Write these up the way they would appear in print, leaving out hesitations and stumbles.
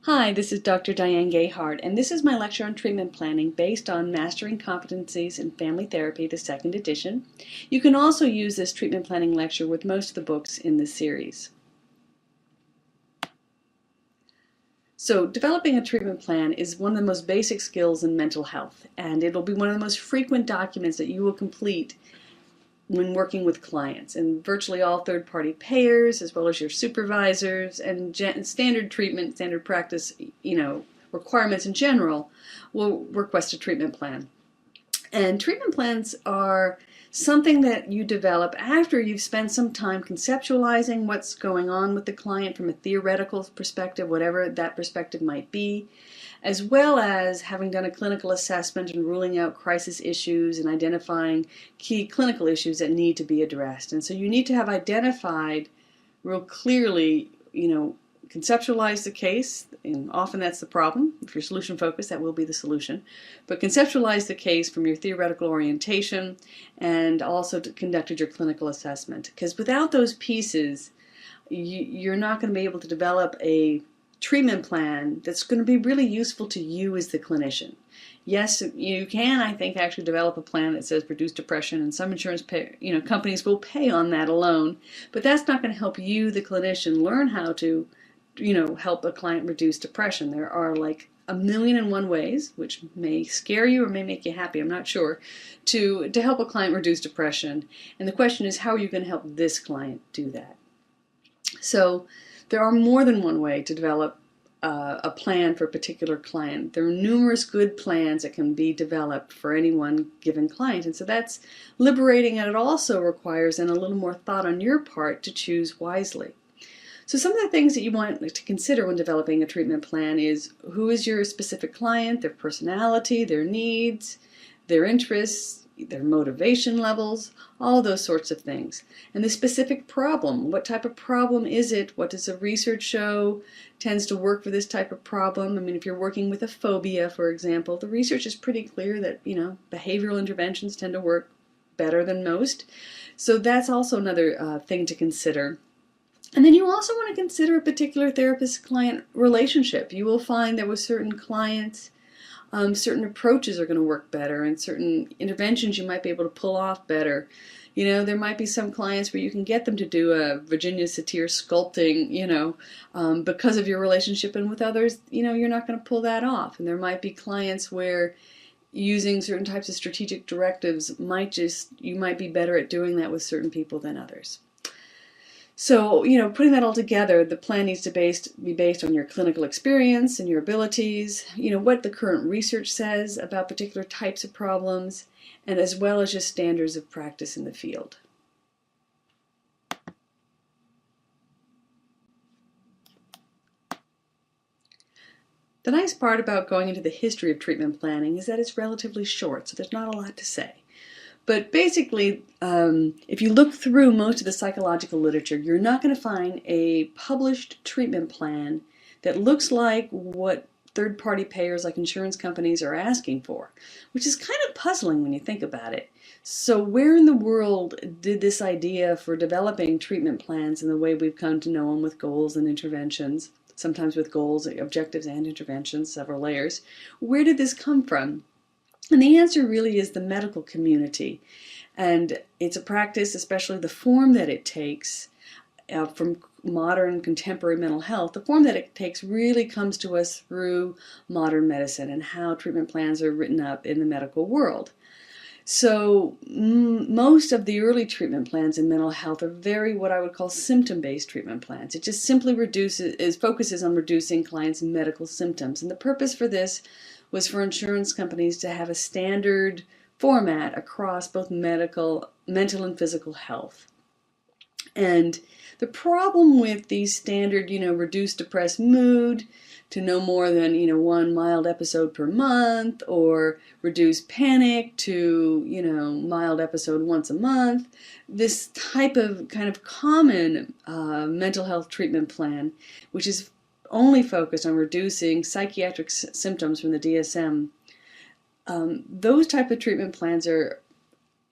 Hi, this is Dr. Diane Gayhart, and this is my lecture on treatment planning based on Mastering Competencies in Family Therapy, the second edition. You can also use this treatment planning lecture with most of the books in this series. So, developing a treatment plan is one of the most basic skills in mental health, and it'll be one of the most frequent documents that you will complete when working with clients, and virtually all third-party payers, as well as your supervisors and standard treatment, standard practice, requirements in general, will request a treatment plan. And treatment plans are something that you develop after you've spent some time conceptualizing what's going on with the client from a theoretical perspective, whatever that perspective might be, as well as having done a clinical assessment and ruling out crisis issues and identifying key clinical issues that need to be addressed. And so you need to have identified real clearly, conceptualize the case, and often that's the problem. If you're solution focused, that will be the solution. But conceptualize the case from your theoretical orientation and also conducted your clinical assessment. Because without those pieces, you're not going to be able to develop a treatment plan that's going to be really useful to you as the clinician. Yes, you can, I think, actually develop a plan that says reduce depression, and some insurance companies will pay on that alone, but that's not going to help you, the clinician, learn how to, help a client reduce depression. There are like 1,000,001 ways, which may scare you or may make you happy, I'm not sure, to help a client reduce depression. And the question is, how are you going to help this client do that? So there are more than one way to develop a plan for a particular client. There are numerous good plans that can be developed for any one given client, and so that's liberating, and it also requires then a little more thought on your part to choose wisely. So some of the things that you want to consider when developing a treatment plan is who is your specific client, their personality, their needs, their interests, their motivation levels, all those sorts of things. And the specific problem, what type of problem is it? What does the research show tends to work for this type of problem? I mean, if you're working with a phobia, for example, the research is pretty clear that, behavioral interventions tend to work better than most. So that's also another thing to consider. And then you also want to consider a particular therapist-client relationship. You will find that with certain clients, certain approaches are going to work better, and certain interventions you might be able to pull off better. There might be some clients where you can get them to do a Virginia Satir sculpting, because of your relationship, and with others, you're not going to pull that off. And there might be clients where using certain types of strategic directives you might be better at doing that with certain people than others. So, putting that all together, the plan needs to be based on your clinical experience and your abilities, what the current research says about particular types of problems, and as well as just standards of practice in the field. The nice part about going into the history of treatment planning is that it's relatively short, so there's not a lot to say. But basically, if you look through most of the psychological literature, you're not going to find a published treatment plan that looks like what third-party payers like insurance companies are asking for, which is kind of puzzling when you think about it. So where in the world did this idea for developing treatment plans in the way we've come to know them, with goals and interventions, sometimes with goals, objectives, and interventions, several layers, where did this come from? And the answer really is the medical community. And it's a practice, especially the form that it takes from modern contemporary mental health, the form that it takes really comes to us through modern medicine and how treatment plans are written up in the medical world. So most of the early treatment plans in mental health are very what I would call symptom-based treatment plans. It just simply focuses on reducing clients' medical symptoms. And the purpose for this was for insurance companies to have a standard format across both mental and physical health. And the problem with these standard, reduce depressed mood to no more than, one mild episode per month, or reduce panic to, mild episode once a month, this type of kind of common mental health treatment plan, which is only focused on reducing psychiatric symptoms from the DSM. Those type of treatment plans are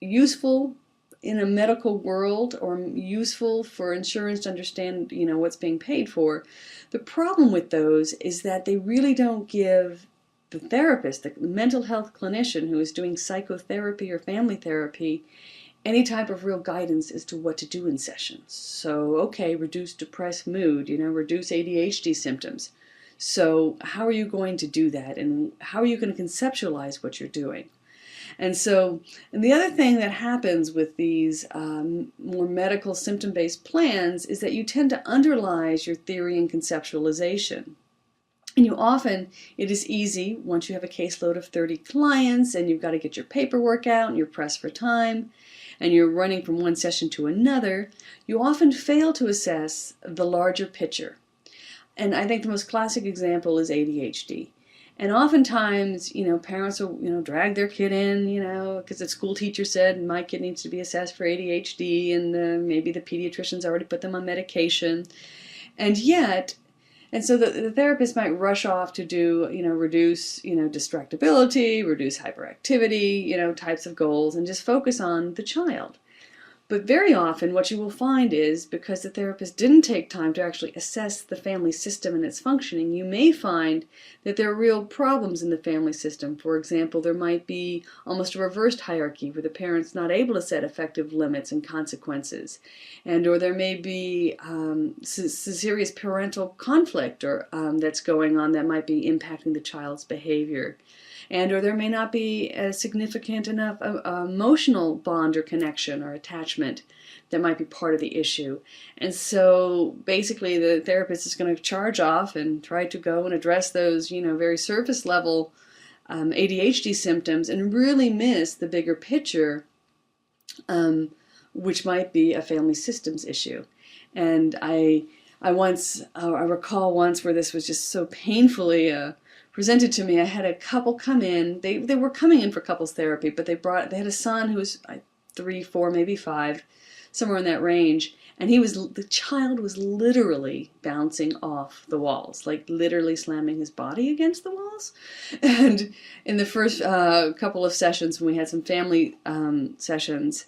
useful in a medical world or useful for insurance to understand, what's being paid for. The problem with those is that they really don't give the therapist, the mental health clinician who is doing psychotherapy or family therapy, any type of real guidance as to what to do in sessions. So, okay, reduce depressed mood, reduce ADHD symptoms. So how are you going to do that, and how are you going to conceptualize what you're doing? And the other thing that happens with these more medical symptom-based plans is that you tend to underlies your theory and conceptualization. And it is easy, once you have a caseload of 30 clients and you've got to get your paperwork out and you're pressed for time and you're running from one session to another, you often fail to assess the larger picture. And I think the most classic example is ADHD. And oftentimes, parents will, drag their kid in, because the school teacher said my kid needs to be assessed for ADHD, and maybe the pediatrician's already put them on medication. And so the therapist might rush off to do, reduce, distractibility, reduce hyperactivity, types of goals, and just focus on the child. But very often what you will find is, because the therapist didn't take time to actually assess the family system and its functioning, you may find that there are real problems in the family system. For example, there might be almost a reversed hierarchy where the parent's not able to set effective limits and consequences. Or there may be serious parental conflict that's going on that might be impacting the child's behavior. Or there may not be a significant enough emotional bond or connection or attachment that might be part of the issue. And so basically the therapist is going to charge off and try to go and address those, very surface level ADHD symptoms and really miss the bigger picture, which might be a family systems issue. And I recall once where this was just so painfully presented to me. I had a couple come in. They were coming in for couples therapy, but they had a son who was 3, 4, maybe 5, somewhere in that range, and the child was literally bouncing off the walls, like literally slamming his body against the walls. And in the first couple of sessions, when we had some family sessions,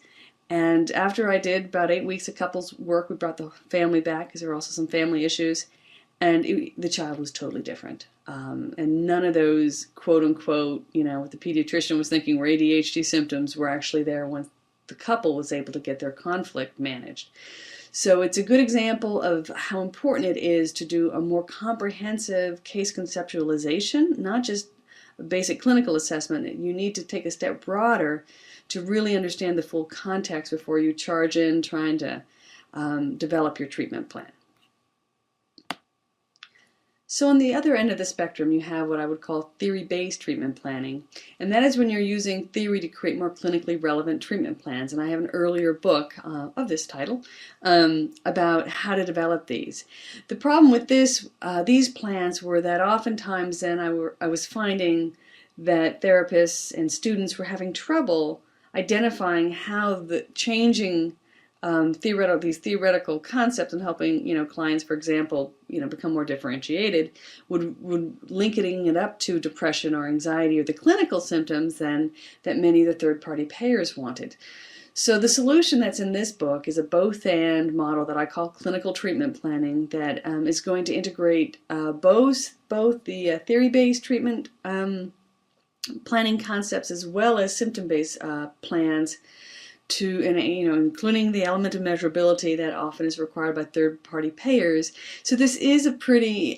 and after I did about 8 weeks of couples work, we brought the family back because there were also some family issues, and the child was totally different. And none of those, quote unquote, what the pediatrician was thinking were ADHD symptoms were actually there when the couple was able to get their conflict managed. So it's a good example of how important it is to do a more comprehensive case conceptualization, not just a basic clinical assessment. You need to take a step broader to really understand the full context before you charge in trying to develop your treatment plan. So on the other end of the spectrum, you have what I would call theory-based treatment planning, and that is when you're using theory to create more clinically relevant treatment plans. And I have an earlier book of this title about how to develop these. The problem with these plans were that oftentimes then I was finding that therapists and students were having trouble identifying how the changing these theoretical concepts and helping clients, for example, become more differentiated, would linking it up to depression or anxiety or the clinical symptoms then that many of the third-party payers wanted. So the solution that's in this book is a both-and model that I call clinical treatment planning that is going to integrate both the theory-based treatment planning concepts as well as symptom-based plans, including the element of measurability that often is required by third-party payers. So this is a pretty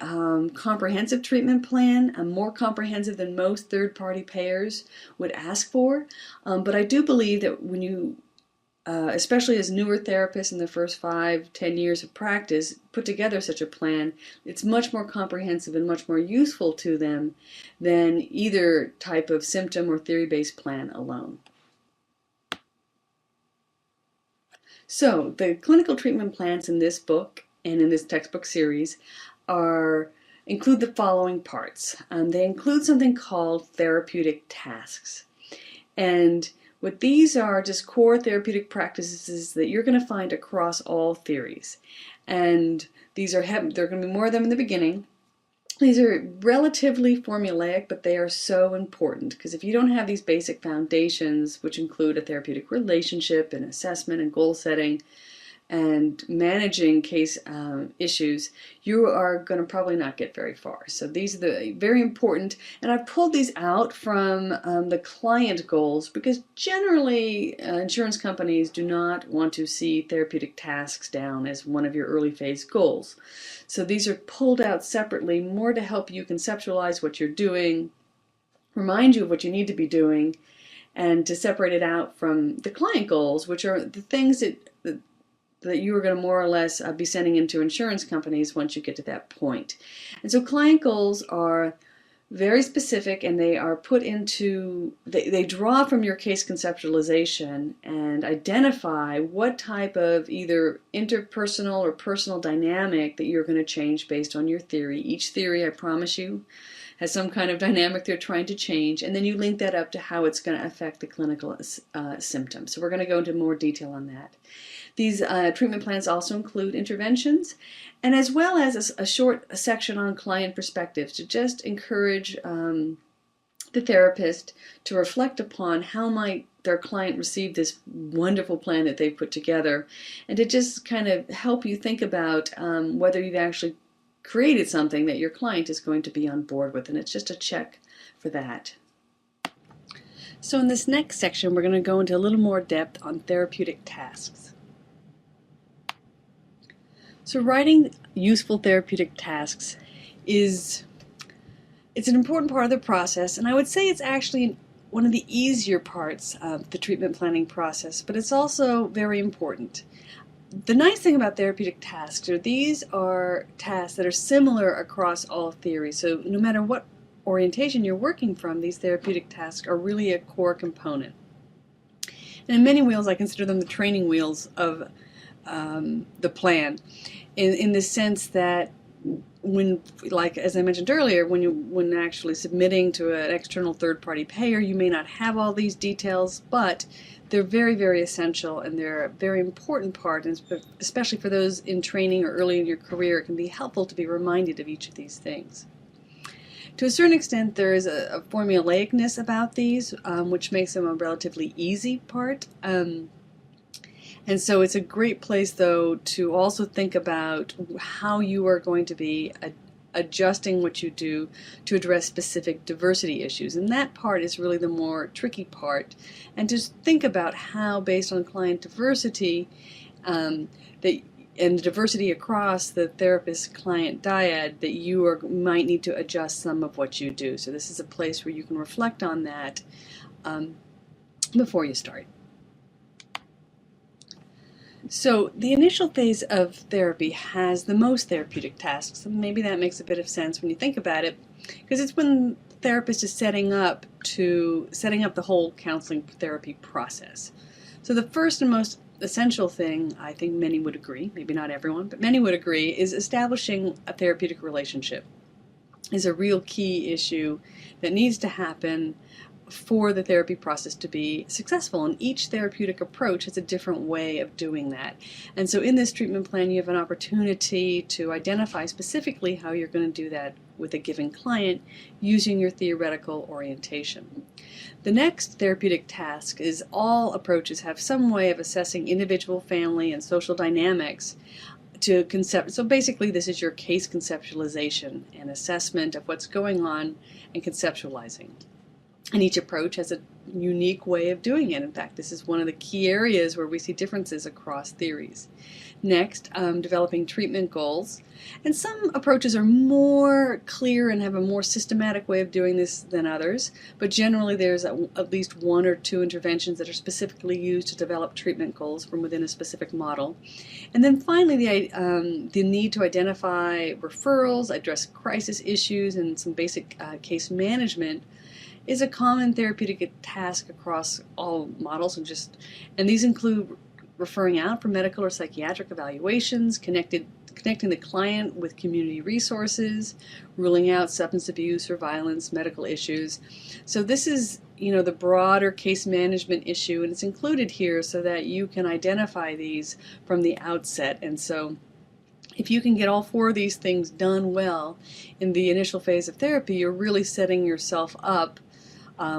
comprehensive treatment plan, more comprehensive than most third-party payers would ask for. But I do believe that when you, especially as newer therapists in the first 5-10 years of practice, put together such a plan, it's much more comprehensive and much more useful to them than either type of symptom or theory-based plan alone. So the clinical treatment plans in this book and in this textbook series include the following parts. They include something called therapeutic tasks. And what these are just core therapeutic practices that you're going to find across all theories. And these there are going to be more of them in the beginning. These are relatively formulaic, but they are so important because if you don't have these basic foundations, which include a therapeutic relationship and assessment and goal setting, and managing case issues, you are going to probably not get very far. So these are the very important, and I've pulled these out from the client goals because generally insurance companies do not want to see therapeutic tasks down as one of your early phase goals. So these are pulled out separately, more to help you conceptualize what you're doing, remind you of what you need to be doing, and to separate it out from the client goals, which are the things that you are going to more or less be sending into insurance companies once you get to that point. And so client goals are very specific, and they are put into, they draw from your case conceptualization and identify what type of either interpersonal or personal dynamic that you're going to change based on your theory. Each theory, I promise you, has some kind of dynamic they're trying to change, and then you link that up to how it's going to affect the clinical symptoms. So we're going to go into more detail on that. These treatment plans also include interventions, and as well as a short section on client perspectives to just encourage the therapist to reflect upon how might their client receive this wonderful plan that they've put together, and to just kind of help you think about whether you've actually created something that your client is going to be on board with, and it's just a check for that. So in this next section, we're going to go into a little more depth on therapeutic tasks. So writing useful therapeutic tasks it's an important part of the process, and I would say it's actually one of the easier parts of the treatment planning process, but it's also very important. The nice thing about therapeutic tasks are these are tasks that are similar across all theories. So no matter what orientation you're working from, these therapeutic tasks are really a core component. And in many ways, I consider them the training wheels of the plan, in the sense that when, like as I mentioned earlier, when actually submitting to an external third-party payer, you may not have all these details, but they're very, very essential, and they're a very important part, and especially for those in training or early in your career, it can be helpful to be reminded of each of these things. To a certain extent, there is a formulaicness about these, which makes them a relatively easy part. And so it's a great place, though, to also think about how you are going to be adjusting what you do to address specific diversity issues. And that part is really the more tricky part. And just think about how, based on client diversity, and the diversity across the therapist-client dyad, that you might need to adjust some of what you do. So this is a place where you can reflect on that before you start. So the initial phase of therapy has the most therapeutic tasks, and maybe that makes a bit of sense when you think about it, because it's when the therapist is setting up the whole counseling therapy process. So the first and most essential thing, I think many would agree, maybe not everyone, but many would agree, is establishing a therapeutic relationship is a real key issue that needs to happen for the therapy process to be successful, and each therapeutic approach has a different way of doing that. And so in this treatment plan, you have an opportunity to identify specifically how you're going to do that with a given client using your theoretical orientation. The next therapeutic task is all approaches have some way of assessing individual, family, and social dynamics to concept. So basically this is your case conceptualization and assessment of what's going on and conceptualizing. And each approach has a unique way of doing it. In fact, this is one of the key areas where we see differences across theories. Next, developing treatment goals. And some approaches are more clear and have a more systematic way of doing this than others, but generally there's at least one or two interventions that are specifically used to develop treatment goals from within a specific model. And then finally, the need to identify referrals, address crisis issues, and some basic case management is a common therapeutic task across all models, and these include referring out for medical or psychiatric evaluations, connecting the client with community resources, ruling out substance abuse or violence, medical issues. So this is, the broader case management issue, and it's included here so that you can identify these from the outset. And so If you can get all 4 of these things done well in the initial phase of therapy, you're really setting yourself up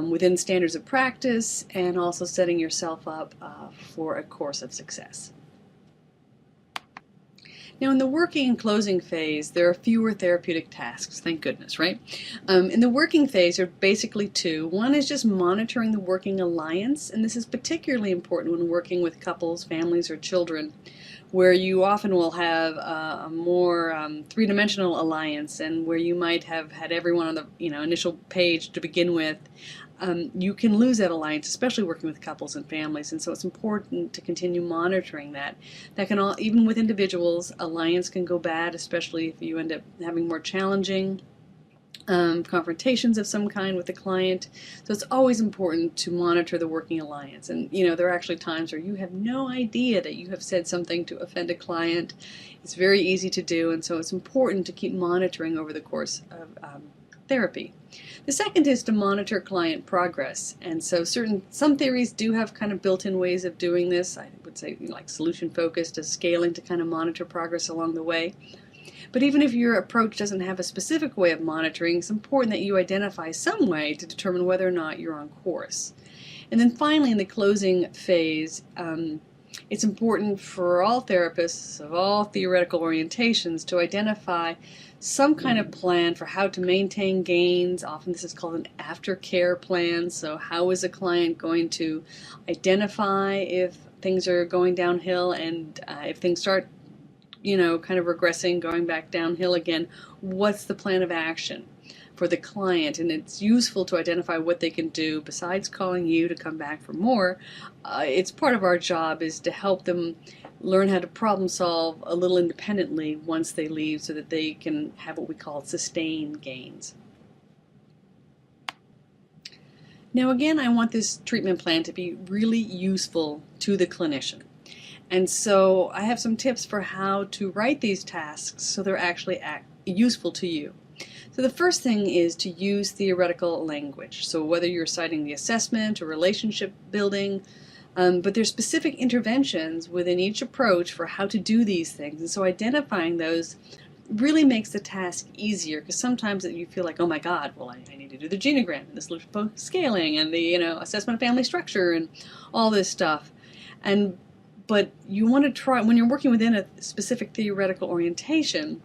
within standards of practice, and also setting yourself up for a course of success. Now, in the working and closing phase, there are fewer therapeutic tasks, thank goodness, right? In the working phase, there are basically 2. One is just monitoring the working alliance, and this is particularly important when working with couples, families, or children, where you often will have a more three-dimensional alliance, and where you might have had everyone on the initial page to begin with. You can lose that alliance, especially working with couples and families, and so it's important to continue monitoring that. That can even with individuals, alliance can go bad, especially if you end up having more challenging confrontations of some kind with the client. So it's always important to monitor the working alliance. And there are actually times where you have no idea that you have said something to offend a client. It's very easy to do, and so it's important to keep monitoring over the course of therapy. The second is to monitor client progress, and so some theories do have kind of built-in ways of doing this. I would say like solution focused, as scaling to kind of monitor progress along the way. But even if your approach doesn't have a specific way of monitoring, it's important that you identify some way to determine whether or not you're on course. And then finally, in the closing phase, it's important for all therapists of all theoretical orientations to identify some kind of plan for how to maintain gains. Often this is called an aftercare plan. So how is a client going to identify if things are going downhill, and if things start kind of regressing, going back downhill again, what's the plan of action for the client? And it's useful to identify what they can do besides calling you to come back for more. It's part of our job is to help them learn how to problem solve a little independently once they leave, so that they can have what we call sustained gains. Now again, I want this treatment plan to be really useful to the clinician. And so I have some tips for how to write these tasks so they're actually useful to you. So the first thing is to use theoretical language. So whether you're citing the assessment or relationship building, but there's specific interventions within each approach for how to do these things. And so identifying those really makes the task easier, because sometimes you feel like, oh my God, well I need to do the genogram and the solution focused scaling and the assessment of family structure and all this stuff. But you want to try, when you're working within a specific theoretical orientation,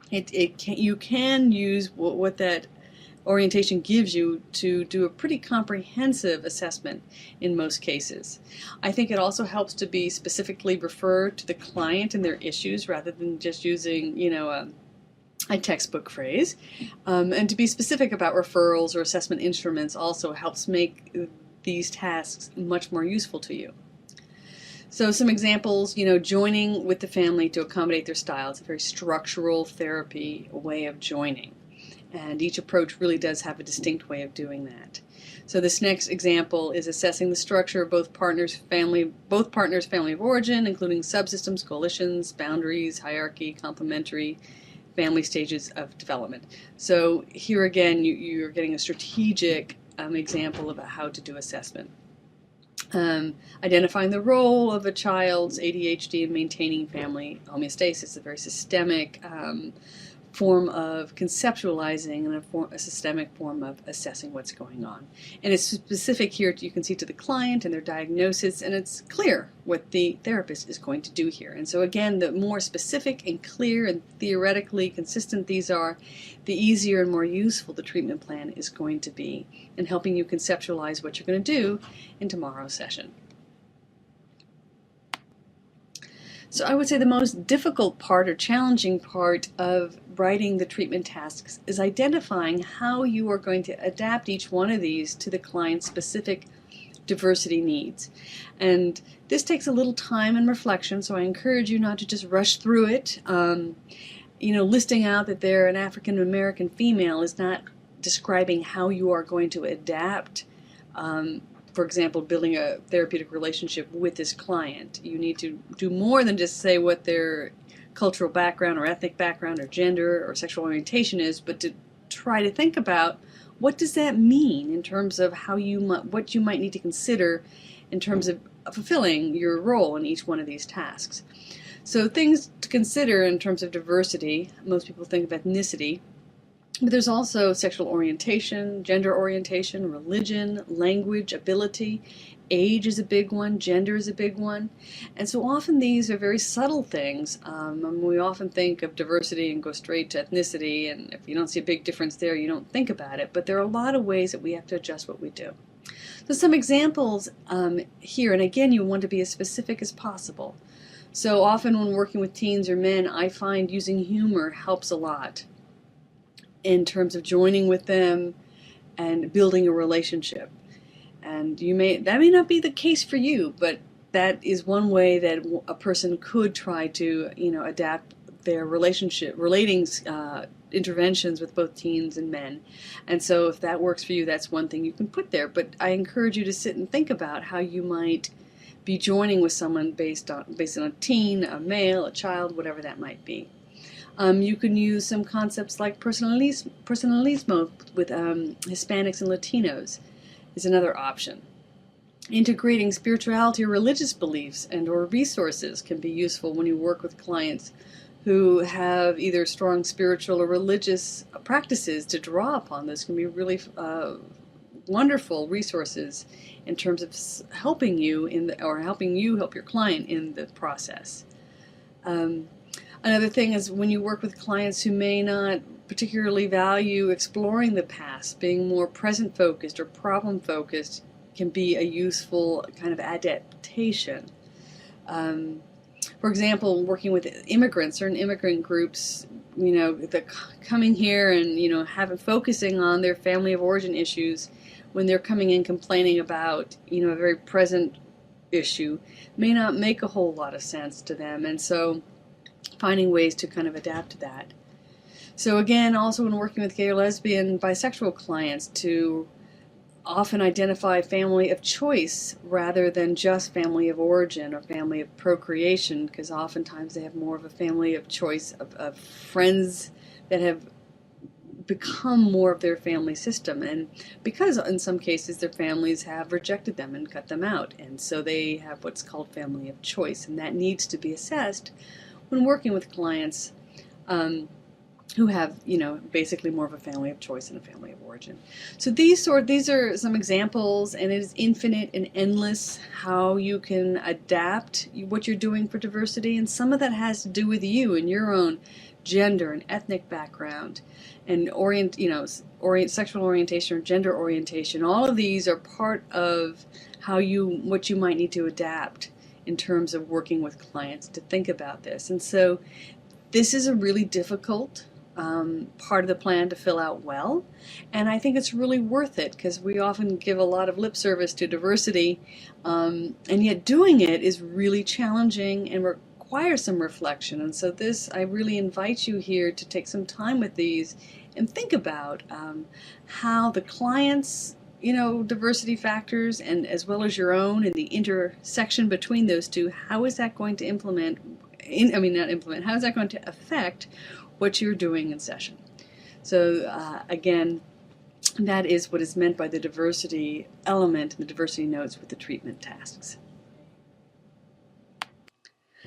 you can use what that orientation gives you to do a pretty comprehensive assessment in most cases. I think it also helps to be specifically referred to the client and their issues rather than just using, a textbook phrase. And to be specific about referrals or assessment instruments also helps make these tasks much more useful to you. So some examples, joining with the family to accommodate their style. It's a very structural therapy way of joining. And each approach really does have a distinct way of doing that. So this next example is assessing the structure of both partners' family of origin, including subsystems, coalitions, boundaries, hierarchy, complementary, family stages of development. So here again, you're getting a strategic example about how to do assessment. Identifying the role of a child's ADHD in maintaining family homeostasis, a very systemic form of conceptualizing and a systemic form of assessing what's going on. And it's specific here, you can see, to the client and their diagnosis, and it's clear what the therapist is going to do here. And so again, the more specific and clear and theoretically consistent these are, the easier and more useful the treatment plan is going to be in helping you conceptualize what you're going to do in tomorrow's session. So I would say the most difficult part or challenging part of writing the treatment tasks is identifying how you are going to adapt each one of these to the client's specific diversity needs. And this takes a little time and reflection, so I encourage you not to just rush through it. Listing out that they're an African American female is not describing how you are going to adapt for example, building a therapeutic relationship with this client. You need to do more than just say what their cultural background or ethnic background or gender or sexual orientation is, but to try to think about what does that mean in terms of what you might need to consider in terms of fulfilling your role in each one of these tasks. So things to consider in terms of diversity, most people think of ethnicity, but there's also sexual orientation, gender orientation, religion, language, ability. Age is a big one, gender is a big one. And so often these are very subtle things. We often think of diversity and go straight to ethnicity, and if you don't see a big difference there, you don't think about it. But there are a lot of ways that we have to adjust what we do. So some examples here, and again, you want to be as specific as possible. So often when working with teens or men, I find using humor helps a lot in terms of joining with them and building a relationship. And that may not be the case for you, but that is one way that a person could try to, adapt their relating interventions with both teens and men. And so if that works for you, that's one thing you can put there. But I encourage you to sit and think about how you might be joining with someone based on a teen, a male, a child, whatever that might be. You can use some concepts like personalismo with Hispanics and Latinos is another option. Integrating spirituality or religious beliefs and or resources can be useful when you work with clients who have either strong spiritual or religious practices to draw upon. Those can be really wonderful resources in terms of helping you helping you help your client in the process. Another thing is when you work with clients who may not particularly value exploring the past, being more present-focused or problem-focused can be a useful kind of adaptation. For example, working with certain immigrant groups, coming here and, focusing on their family of origin issues when they're coming in complaining about, a very present issue may not make a whole lot of sense to them. And so finding ways to kind of adapt to that. So again, also when working with gay or lesbian, bisexual clients, to often identify family of choice rather than just family of origin or family of procreation, because oftentimes they have more of a family of choice of friends that have become more of their family system, and because in some cases their families have rejected them and cut them out, and so they have what's called family of choice, and that needs to be assessed when working with clients who have, basically more of a family of choice and a family of origin. So these are some examples, and it is infinite and endless how you can adapt what you're doing for diversity, and some of that has to do with you and your own gender and ethnic background and sexual orientation or gender orientation. All of these are part of what you might need to adapt in terms of working with clients to think about this. And so this is a really difficult part of the plan to fill out well, and I think it's really worth it because we often give a lot of lip service to diversity, and yet doing it is really challenging and requires some reflection. And so I really invite you here to take some time with these and think about how the clients' diversity factors, and as well as your own, and the intersection between those two, how is that going to how is that going to affect what you're doing in session? So again, that is what is meant by the diversity element and the diversity notes with the treatment tasks.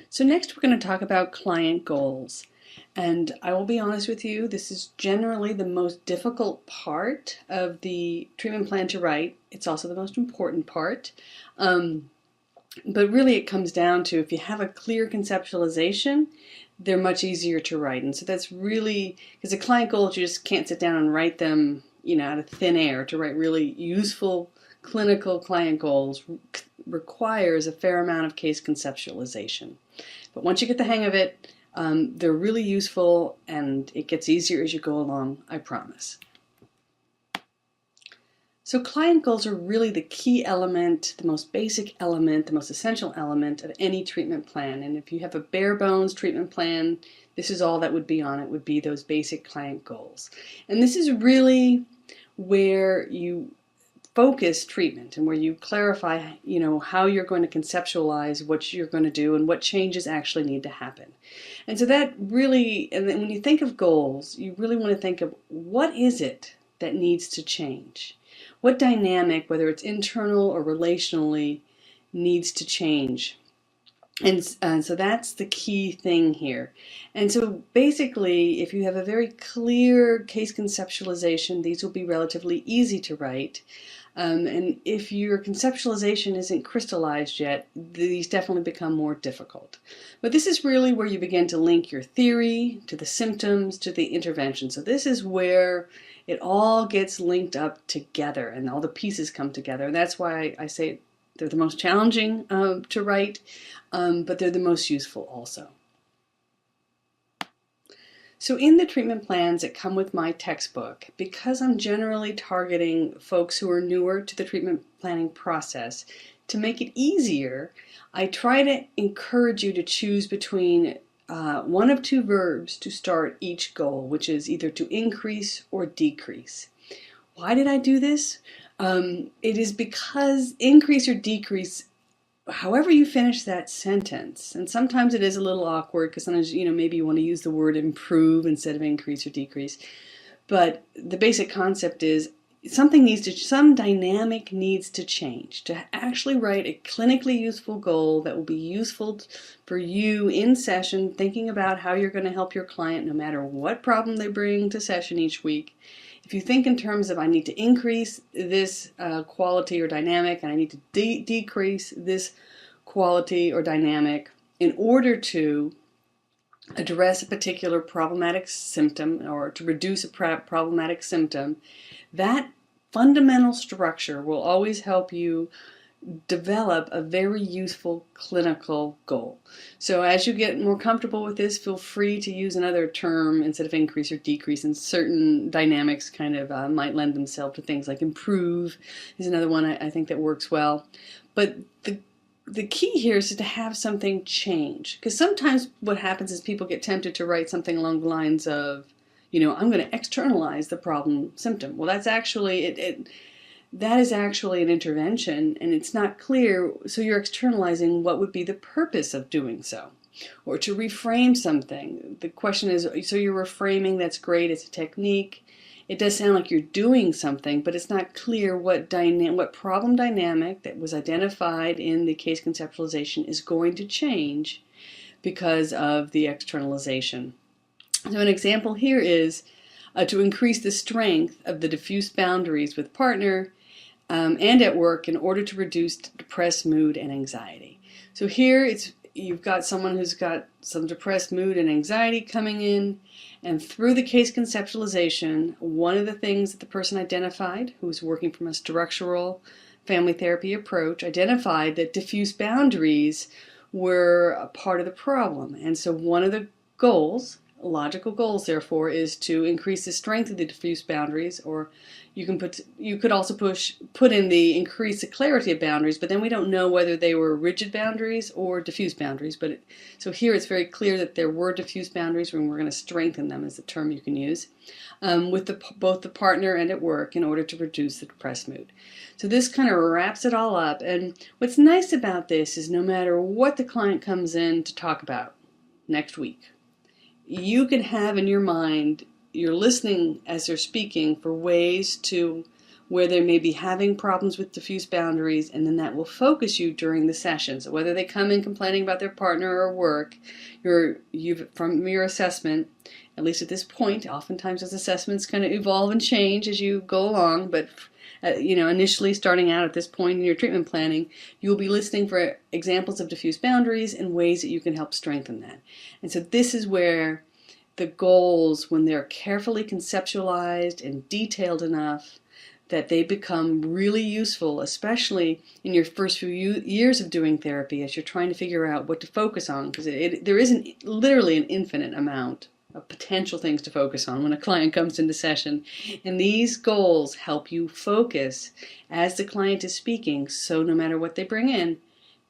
So next we're going to talk about client goals. And I will be honest with you, this is generally the most difficult part of the treatment plan to write. It's also the most important part. But really it comes down to, if you have a clear conceptualization, they're much easier to write. And so that's really, because the client goals, you just can't sit down and write them, out of thin air. To write really useful clinical client goals requires a fair amount of case conceptualization. But once you get the hang of it, they're really useful, and it gets easier as you go along, I promise. So client goals are really the key element, the most basic element, the most essential element of any treatment plan. And if you have a bare bones treatment plan, this is all that would be on it, would be those basic client goals. And this is really where you focus treatment and where you clarify, how you're going to conceptualize what you're going to do and what changes actually need to happen. And so that really, and then when you think of goals, you really want to think of what is it that needs to change? What dynamic, whether it's internal or relationally, needs to change And so that's the key thing here. And so basically, if you have a very clear case conceptualization, these will be relatively easy to write. And if your conceptualization isn't crystallized yet, these definitely become more difficult. But this is really where you begin to link your theory to the symptoms to the intervention. So this is where it all gets linked up together and all the pieces come together. And that's why I say they're the most challenging to write, but they're the most useful also. So in the treatment plans that come with my textbook, because I'm generally targeting folks who are newer to the treatment planning process, to make it easier, I try to encourage you to choose between one of two verbs to start each goal, which is either to increase or decrease. Why did I do this? It is because increase or decrease, however you finish that sentence, and sometimes it is a little awkward because sometimes, maybe you want to use the word improve instead of increase or decrease. But the basic concept is some dynamic needs to change to actually write a clinically useful goal that will be useful for you in session, thinking about how you're going to help your client no matter what problem they bring to session each week. If you think in terms of I need to increase this quality or dynamic and I need to decrease this quality or dynamic in order to address a particular problematic symptom or to reduce a problematic symptom, that fundamental structure will always help you develop a very useful clinical goal. So as you get more comfortable with this, feel free to use another term instead of increase or decrease, and certain dynamics kind of might lend themselves to things like improve is another one I think that works well. But the key here is to have something change, because sometimes what happens is people get tempted to write something along the lines of, I'm going to externalize the problem symptom. Well, that's actually that is actually an intervention, and it's not clear, so you're externalizing what would be the purpose of doing so. Or to reframe something. The question is, so you're reframing, that's great, it's a technique. It does sound like you're doing something, but it's not clear what problem dynamic that was identified in the case conceptualization is going to change because of the externalization. So an example here is to increase the strength of the diffuse boundaries with partner and at work in order to reduce depressed mood and anxiety. So here you've got someone who's got some depressed mood and anxiety coming in, and through the case conceptualization, one of the things that the person identified, who was working from a structural family therapy approach, identified that diffuse boundaries were a part of the problem. And so one of the goals, logical goals therefore, is to increase the strength of the diffuse boundaries, or you could also put in the increase the clarity of boundaries, but then we don't know whether they were rigid boundaries or diffuse boundaries. So here it's very clear that there were diffuse boundaries, and we're going to strengthen them is the term you can use with both the partner and at work in order to reduce the depressed mood. So this kind of wraps it all up. And what's nice about this is no matter what the client comes in to talk about next week, you can have in your mind, you're listening as they're speaking for ways to where they may be having problems with diffuse boundaries, and then that will focus you during the session. So whether they come in complaining about their partner or work, from your assessment, at least at this point, oftentimes those assessments kind of evolve and change as you go along, but initially starting out at this point in your treatment planning, you'll be listening for examples of diffuse boundaries and ways that you can help strengthen that. And so this is where the goals, when they're carefully conceptualized and detailed enough that they become really useful, especially in your first few years of doing therapy as you're trying to figure out what to focus on, because there isn't literally an infinite amount of potential things to focus on when a client comes into session. And these goals help you focus as the client is speaking, so no matter what they bring in,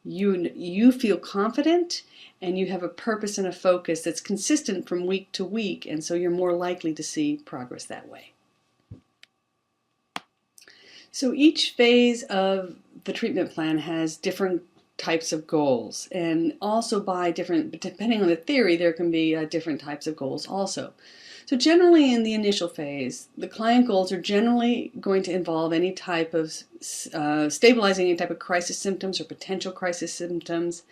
you feel confident and you have a purpose and a focus that's consistent from week to week, and so you're more likely to see progress that way. So each phase of the treatment plan has different types of goals, and also depending on the theory, there can be different types of goals also. So generally in the initial phase, the client goals are generally going to involve any type of stabilizing any type of crisis symptoms or potential crisis symptoms,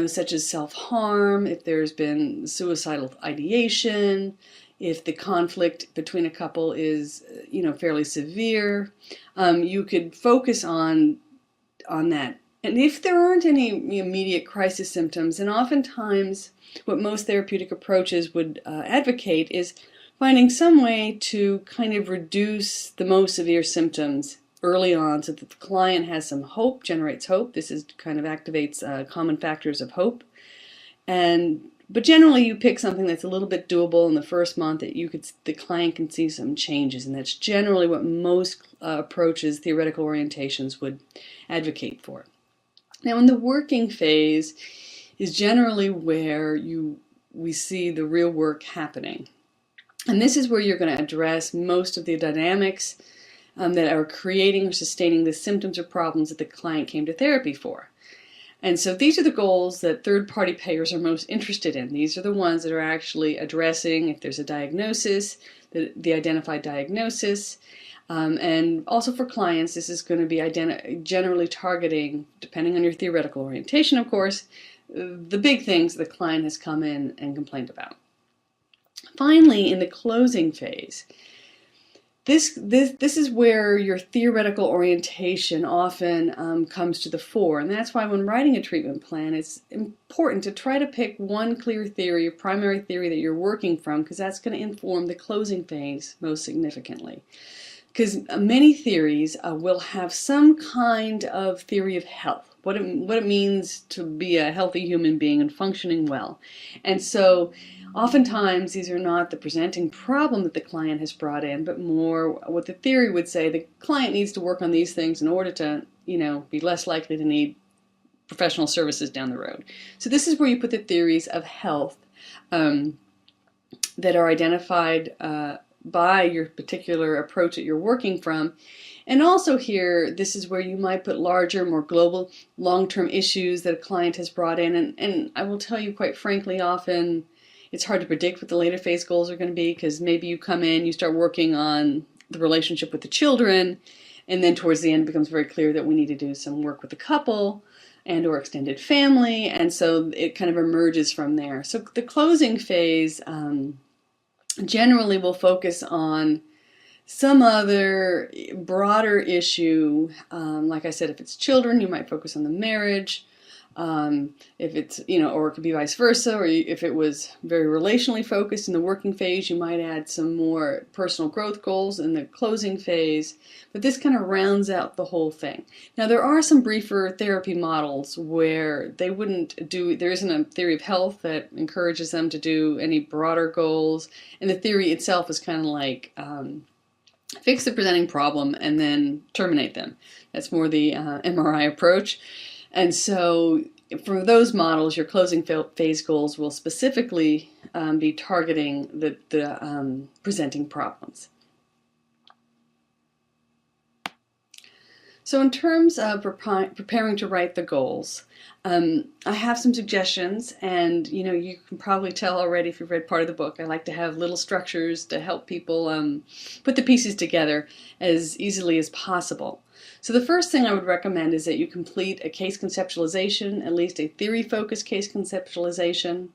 such as self-harm, if there's been suicidal ideation, if the conflict between a couple is, fairly severe. You could focus on that. And if there aren't any immediate crisis symptoms, then oftentimes what most therapeutic approaches would advocate is finding some way to kind of reduce the most severe symptoms early on so that the client has some hope, generates hope. This is kind of activates common factors of hope. But generally you pick something that's a little bit doable in the first month that the client can see some changes, and that's generally what most approaches, theoretical orientations, would advocate for. Now in the working phase is generally where we see the real work happening. And this is where you're going to address most of the dynamics that are creating or sustaining the symptoms or problems that the client came to therapy for. And so these are the goals that third-party payers are most interested in. These are the ones that are actually addressing, if there's a diagnosis, the identified diagnosis. And also for clients, this is going to be generally targeting, depending on your theoretical orientation, of course, the big things the client has come in and complained about. Finally, in the closing phase, this is where your theoretical orientation often comes to the fore, and that's why when writing a treatment plan, it's important to try to pick one clear theory, a primary theory that you're working from, because that's going to inform the closing phase most significantly. Because many theories will have some kind of theory of health, what it means to be a healthy human being and functioning well. And so oftentimes these are not the presenting problem that the client has brought in, but more what the theory would say: the client needs to work on these things in order to, be less likely to need professional services down the road. So this is where you put the theories of health that are identified by your particular approach that you're working from. And also here, this is where you might put larger, more global, long-term issues that a client has brought in. And I will tell you, quite frankly, often it's hard to predict what the later phase goals are going to be, because maybe you come in, you start working on the relationship with the children, and then towards the end it becomes very clear that we need to do some work with the couple and or extended family, and so it kind of emerges from there. So the closing phase generally will focus on some other broader issue. Like I said, if it's children, you might focus on the marriage. If it's, or it could be vice versa, or if it was very relationally focused in the working phase, you might add some more personal growth goals in the closing phase. But this kind of rounds out the whole thing. Now, there are some briefer therapy models where there isn't a theory of health that encourages them to do any broader goals, and the theory itself is kind of like fix the presenting problem and then terminate them. That's more the MRI approach. And so for those models, your closing phase goals will specifically be targeting the presenting problems. So in terms of preparing to write the goals, I have some suggestions, and you can probably tell already if you've read part of the book, I like to have little structures to help people put the pieces together as easily as possible. So the first thing I would recommend is that you complete a case conceptualization, at least a theory-focused case conceptualization,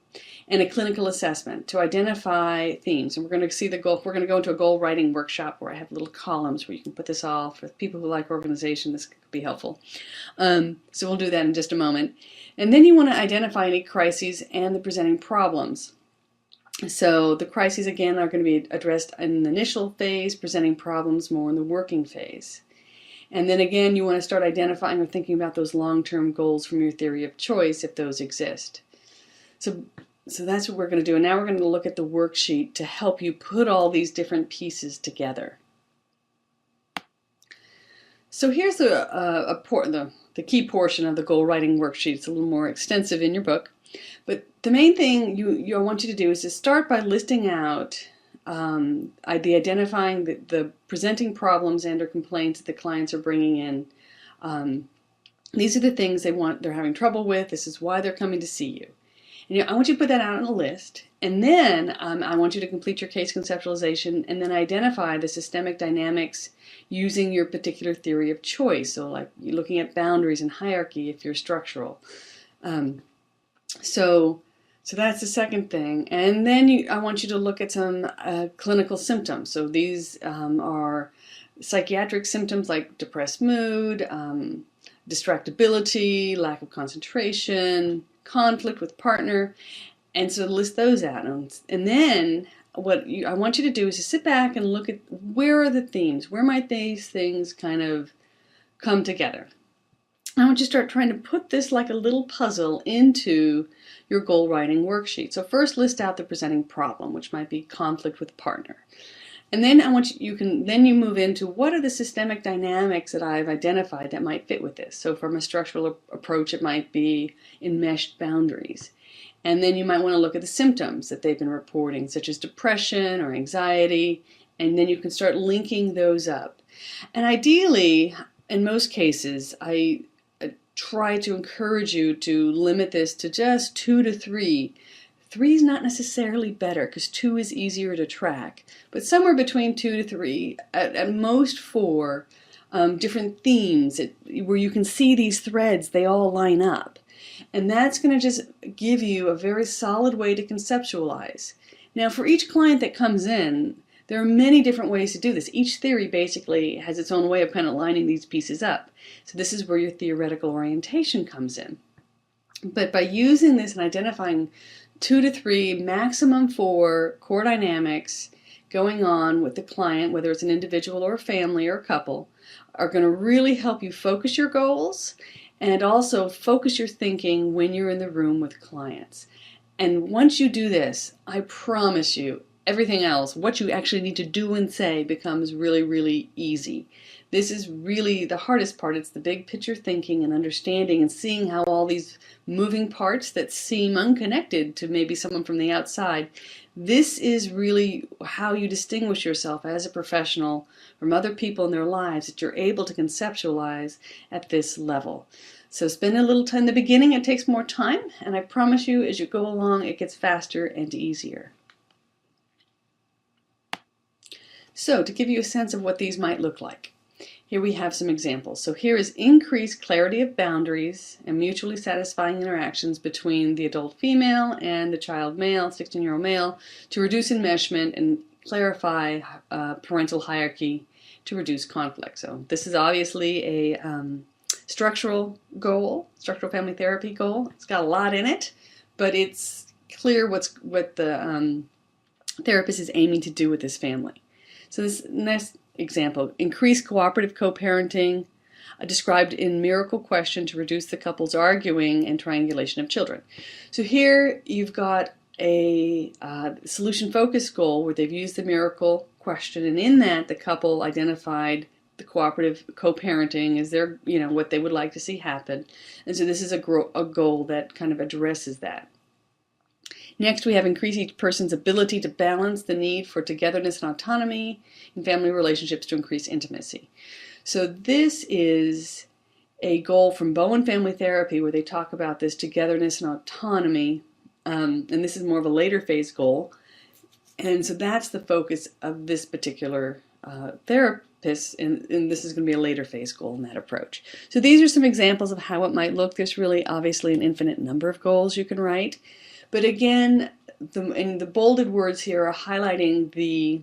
and a clinical assessment to identify themes. And we're going to see the goal. We're going to go into a goal writing workshop where I have little columns where you can put this all. For people who like organization, this could be helpful. So we'll do that in just a moment. And then you want to identify any crises and the presenting problems. So the crises, again, are going to be addressed in the initial phase, presenting problems more in the working phase. And then again, you want to start identifying or thinking about those long-term goals from your theory of choice, if those exist. So that's what we're going to do. And now we're going to look at the worksheet to help you put all these different pieces together. So here's the key portion of the goal writing worksheet. It's a little more extensive in your book. But the main thing I want you to do is to start by listing out identifying the presenting problems and or complaints that the clients are bringing in. These are the things they're having trouble with. This is why they're coming to see you. And I want you to put that out on a list, and then I want you to complete your case conceptualization and then identify the systemic dynamics using your particular theory of choice. So like you're looking at boundaries and hierarchy if you're structural. So that's the second thing. And then I want you to look at some clinical symptoms. So these are psychiatric symptoms like depressed mood, distractibility, lack of concentration, conflict with partner, and so list those out. And then I want you to do is to sit back and look at where are the themes, where might these things kind of come together. I want you to start trying to put this like a little puzzle into your goal writing worksheet. So first list out the presenting problem, which might be conflict with partner. And then you move into what are the systemic dynamics that I've identified that might fit with this. So from a structural approach, it might be enmeshed boundaries. And then you might want to look at the symptoms that they've been reporting, such as depression or anxiety, and then you can start linking those up. And ideally, in most cases, I try to encourage you to limit this to just 2 to 3. 3 is not necessarily better because 2 is easier to track, but somewhere between 2 to 3, at most 4 different themes where you can see these threads, they all line up. And that's going to just give you a very solid way to conceptualize. Now, for each client that comes in, there are many different ways to do this. Each theory basically has its own way of kind of lining these pieces up. So this is where your theoretical orientation comes in. But by using this and identifying 2 to 3, maximum 4 core dynamics going on with the client, whether it's an individual or a family or a couple, are going to really help you focus your goals and also focus your thinking when you're in the room with clients. And once you do this, I promise you, everything else, what you actually need to do and say, becomes really, really easy. This is really the hardest part. It's the big picture thinking and understanding and seeing how all these moving parts that seem unconnected to maybe someone from the outside, this is really how you distinguish yourself as a professional from other people in their lives, that you're able to conceptualize at this level. So spend a little time in the beginning. It takes more time, and I promise you, as you go along, it gets faster and easier. So to give you a sense of what these might look like, here we have some examples. So here is increased clarity of boundaries and mutually satisfying interactions between the adult female and the child male, 16-year-old male, to reduce enmeshment and clarify parental hierarchy to reduce conflict. So this is obviously a structural goal, structural family therapy goal. It's got a lot in it, but it's clear what the therapist is aiming to do with this family. So this next example, increased cooperative co-parenting, described in Miracle Question to reduce the couple's arguing and triangulation of children. So here you've got a solution focused goal where they've used the Miracle Question, and in that the couple identified the cooperative co-parenting as their, what they would like to see happen. And so this is a goal that kind of addresses that. Next, we have increased each person's ability to balance the need for togetherness and autonomy in family relationships to increase intimacy. So this is a goal from Bowen Family Therapy where they talk about this togetherness and autonomy, and this is more of a later phase goal. And so that's the focus of this particular therapist, and this is going to be a later phase goal in that approach. So these are some examples of how it might look. There's really obviously an infinite number of goals you can write. But again, the bolded words here are highlighting the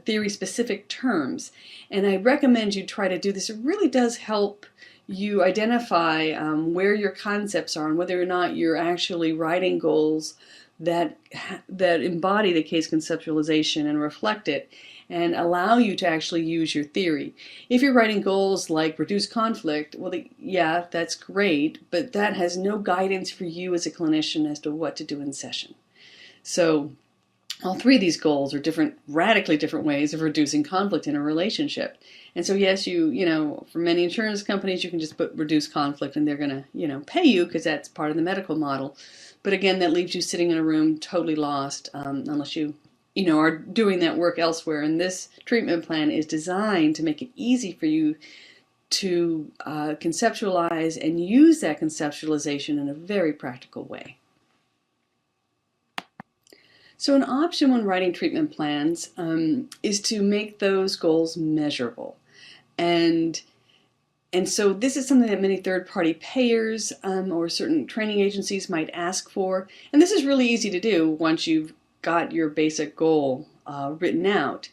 theory-specific terms. And I recommend you try to do this. It really does help you identify where your concepts are and whether or not you're actually writing goals that embody the case conceptualization and reflect it and allow you to actually use your theory. If you're writing goals like reduce conflict, well, yeah, that's great, but that has no guidance for you as a clinician as to what to do in session. So all 3 of these goals are radically different ways of reducing conflict in a relationship. And so yes, for many insurance companies, you can just put reduce conflict and they're going to, pay you because that's part of the medical model. But again, that leaves you sitting in a room totally lost unless you are doing that work elsewhere. And this treatment plan is designed to make it easy for you to conceptualize and use that conceptualization in a very practical way. So an option when writing treatment plans is to make those goals measurable. And And so this is something that many third-party payers or certain training agencies might ask for. And this is really easy to do once you've got your basic goal written out.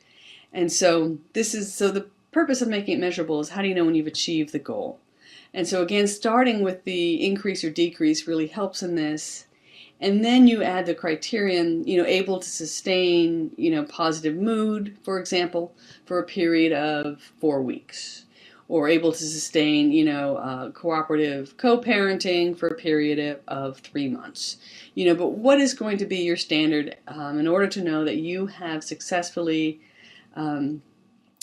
And so the purpose of making it measurable is how do you know when you've achieved the goal? And so again, starting with the increase or decrease really helps in this. And then you add the criterion, able to sustain, positive mood, for example, for a period of 4 weeks, or able to sustain, cooperative co-parenting for a period of 3 months. But what is going to be your standard in order to know that you have successfully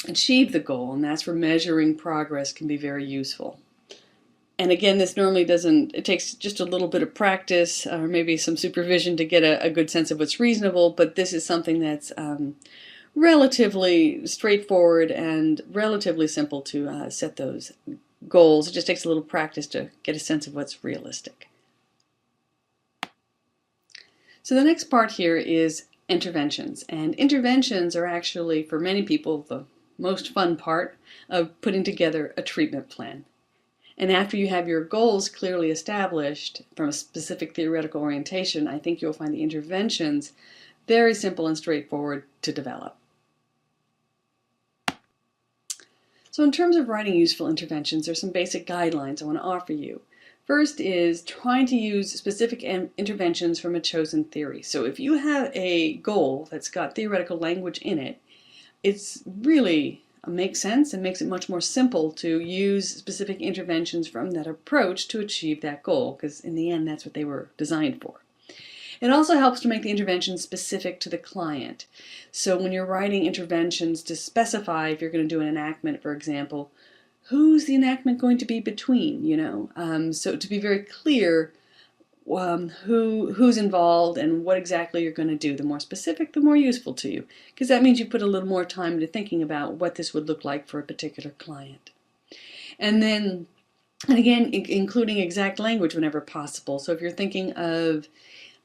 achieved the goal? And that's where measuring progress can be very useful. And again, this normally it takes just a little bit of practice or maybe some supervision to get a good sense of what's reasonable, but this is something that's relatively straightforward and relatively simple to set those goals. It just takes a little practice to get a sense of what's realistic. So the next part here is interventions. And interventions are actually, for many people, the most fun part of putting together a treatment plan. And after you have your goals clearly established from a specific theoretical orientation, I think you'll find the interventions very simple and straightforward to develop. So in terms of writing useful interventions, there's some basic guidelines I want to offer you. First is trying to use specific interventions from a chosen theory. So if you have a goal that's got theoretical language in it, it's really makes sense and makes it much more simple to use specific interventions from that approach to achieve that goal, because in the end that's what they were designed for. It also helps to make the intervention specific to the client. So when you're writing interventions, to specify if you're going to do an enactment, for example, who's the enactment going to be between, so to be very clear who's involved and what exactly you're going to do. The more specific, the more useful to you, because that means you put a little more time into thinking about what this would look like for a particular client. And again, including exact language whenever possible. So if you're thinking of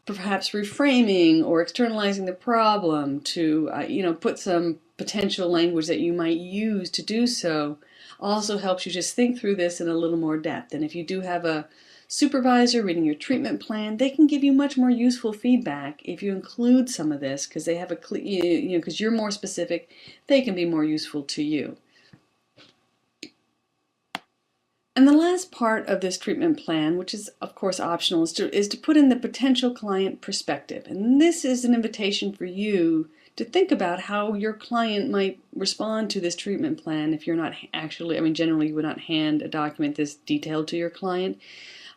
perhaps reframing or externalizing the problem, to put some potential language that you might use to do so, also helps you just think through this in a little more depth. And if you do have a supervisor reading your treatment plan, they can give you much more useful feedback if you include some of this, because they have because you're more specific, they can be more useful to you. And the last part of this treatment plan, which is of course optional, is to put in the potential client perspective. And this is an invitation for you to think about how your client might respond to this treatment plan if you're not actually, generally you would not hand a document this detailed to your client.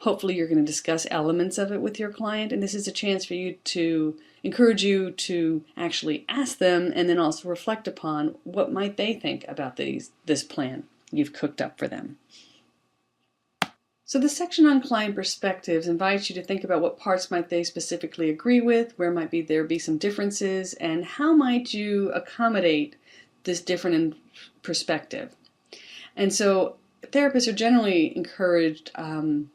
Hopefully you're going to discuss elements of it with your client, and this is a chance for you to encourage you to actually ask them and then also reflect upon what might they think about this plan you've cooked up for them. So the section on client perspectives invites you to think about what parts might they specifically agree with, where might there be some differences, and how might you accommodate this different perspective. And so therapists are generally encouraged to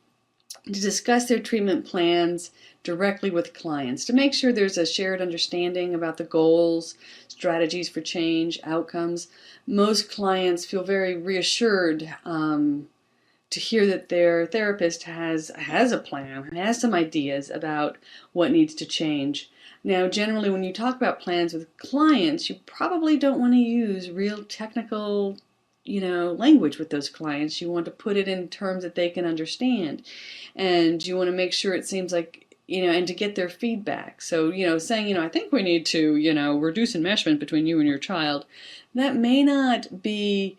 discuss their treatment plans directly with clients to make sure there's a shared understanding about the goals, strategies for change, outcomes. Most clients feel very reassured to hear that their therapist has a plan, has some ideas about what needs to change. Now, generally, when you talk about plans with clients, you probably don't want to use real technical, language with those clients. You want to put it in terms that they can understand, and you want to make sure it seems like, and to get their feedback. So, saying, I think we need to, reduce enmeshment between you and your child, that may not be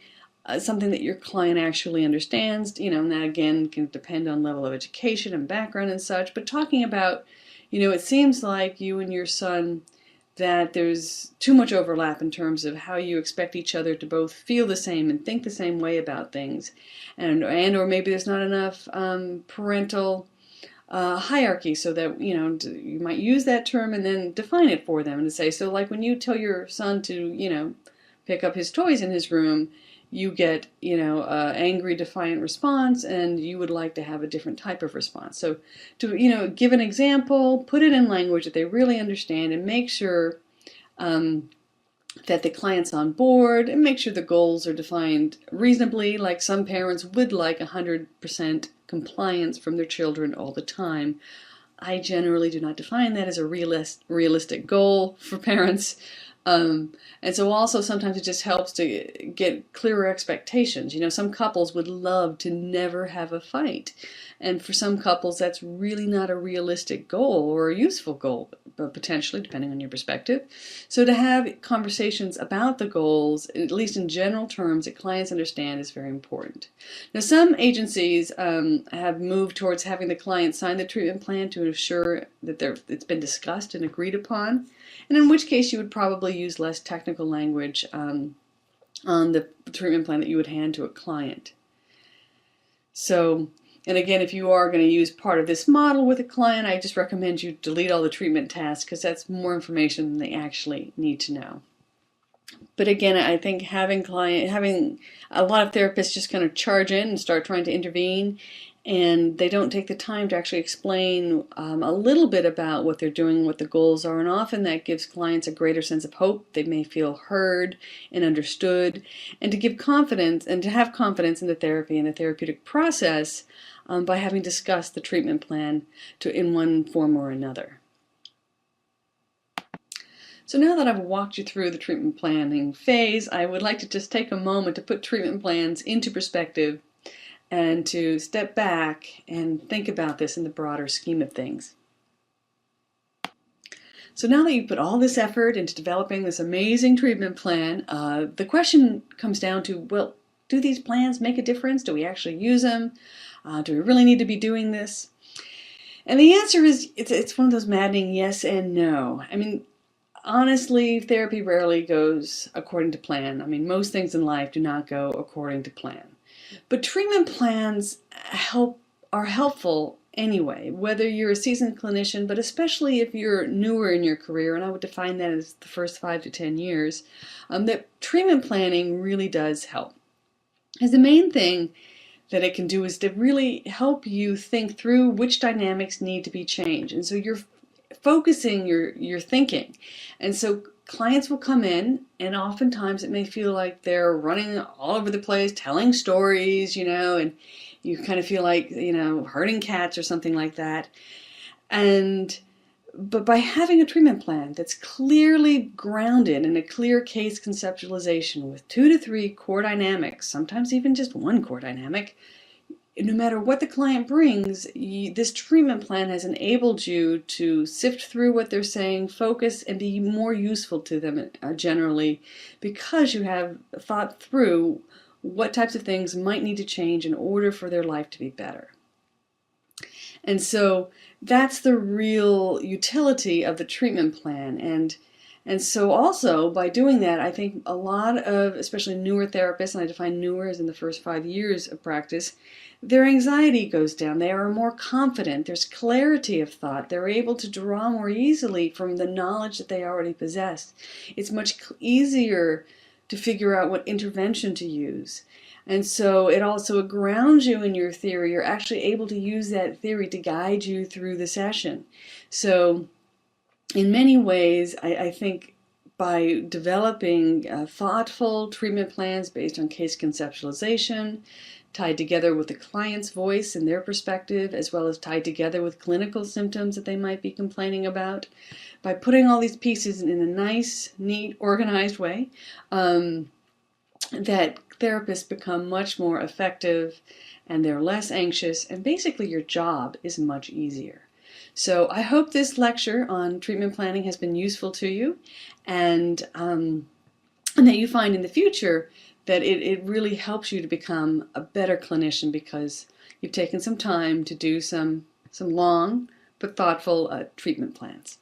something that your client actually understands, and that again can depend on level of education and background and such, but talking about, it seems like you and your son, that there's too much overlap in terms of how you expect each other to both feel the same and think the same way about things, and or maybe there's not enough parental hierarchy, so that, you might use that term and then define it for them and to say, so like when you tell your son to, pick up his toys in his room, you get, angry, defiant response, and you would like to have a different type of response. So to, give an example, put it in language that they really understand, and make sure that the client's on board, and make sure the goals are defined reasonably. Like some parents would like 100% compliance from their children all the time. I generally do not define that as a realistic goal for parents. And so also sometimes it just helps to get clearer expectations. You know, some couples would love to never have a fight. And for some couples, that's really not a realistic goal or a useful goal, but potentially, depending on your perspective. So to have conversations about the goals, at least in general terms, that clients understand is very important. Now, some agencies have moved towards having the client sign the treatment plan to ensure that it's been discussed and agreed upon, and in which case you would probably use less technical language on the treatment plan that you would hand to a client. So, and again, if you are going to use part of this model with a client, I just recommend you delete all the treatment tasks because that's more information than they actually need to know. But again, I think having a lot of therapists just kind of charge in and start trying to intervene, and they don't take the time to actually explain a little bit about what they're doing, what the goals are, and often that gives clients a greater sense of hope. They may feel heard and understood, and to give confidence and to have confidence in the therapy and the therapeutic process by having discussed the treatment plan in one form or another. So now that I've walked you through the treatment planning phase, I would like to just take a moment to put treatment plans into perspective and to step back and think about this in the broader scheme of things. So now that you've put all this effort into developing this amazing treatment plan, the question comes down to, well, do these plans make a difference? Do we actually use them? Do we really need to be doing this? And the answer is, it's one of those maddening yes and no. I mean, honestly, therapy rarely goes according to plan. I mean, most things in life do not go according to plan. But treatment plans are helpful anyway, whether you're a seasoned clinician, but especially if you're newer in your career, and I would define that as the first 5 to 10 years, that treatment planning really does help. Because the main thing that it can do is to really help you think through which dynamics need to be changed. And so you're focusing your thinking. And so clients will come in, and oftentimes it may feel like they're running all over the place, telling stories, and you kind of feel like, herding cats or something like that. But by having a treatment plan that's clearly grounded in a clear case conceptualization with 2 to 3 core dynamics, sometimes even just one core dynamic, no matter what the client brings, this treatment plan has enabled you to sift through what they're saying, focus, and be more useful to them generally, because you have thought through what types of things might need to change in order for their life to be better. And so that's the real utility of the treatment plan. And so also by doing that, I think a lot of, especially newer therapists, and I define newer as in the first 5 years of practice, their anxiety goes down. They are more confident. There's clarity of thought. They're able to draw more easily from the knowledge that they already possess. It's much easier to figure out what intervention to use. And so it also grounds you in your theory. You're actually able to use that theory to guide you through the session. So in many ways, I think by developing thoughtful treatment plans based on case conceptualization, tied together with the client's voice and their perspective, as well as tied together with clinical symptoms that they might be complaining about, by putting all these pieces in a nice, neat, organized way, that therapists become much more effective and they're less anxious, and basically your job is much easier. So I hope this lecture on treatment planning has been useful to you, and that you find in the future that it really helps you to become a better clinician because you've taken some time to do some long but thoughtful treatment plans.